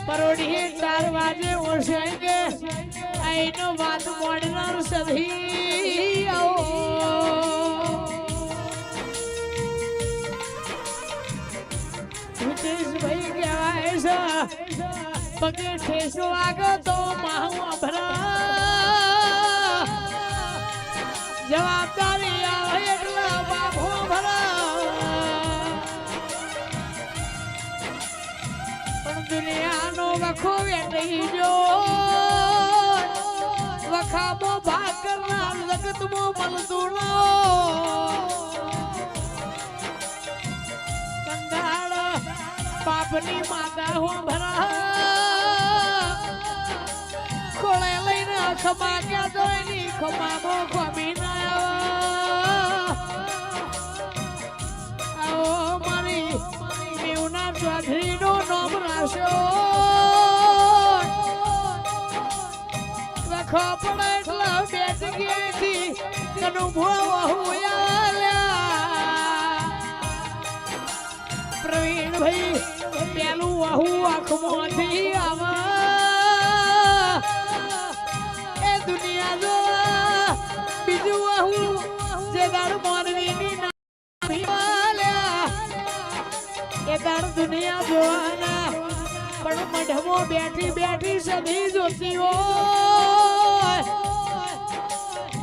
परोढ़ी 4 बजे उठेंगे आईनो बात मोड़ना सभी आओ मुकेश भाई क्या ऐसा पगे ठेस लागो तो माहू भरा जवाबदारी आवे એટલા બાપો ભરા પણ દુનિયાનો વખો વેઠી જો વખામો ભાગ કરનાર જગતમાં મળતું ન કંગાળ પાપની માતા હો ભરા ખોળે લઈને ખમા ક્યાં જોઈની ખમામો ખમી ના આવો મારી મેવના ચૌધરીનો નામ રાખ્યો વખો પડે એટલે બેઠ ગયેથી કનું ભોળ્યા પ્રવીણ ભાઈ પેલું વહુ આંખમાંથી આવા दुनिया जो बीजू आहू जे दाड़ मोरवीनी नामी वाल्या ये दाड़ दुनिया जोवाना पण मढमो बैठी बैठी सभी जोती हो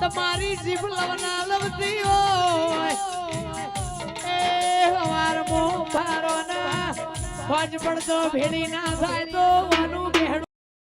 तुम्हारी जीभ लवना लवती हो ए हमार मोह भारो ना खोज पड़तो भेड़ी ना थाय तो वनु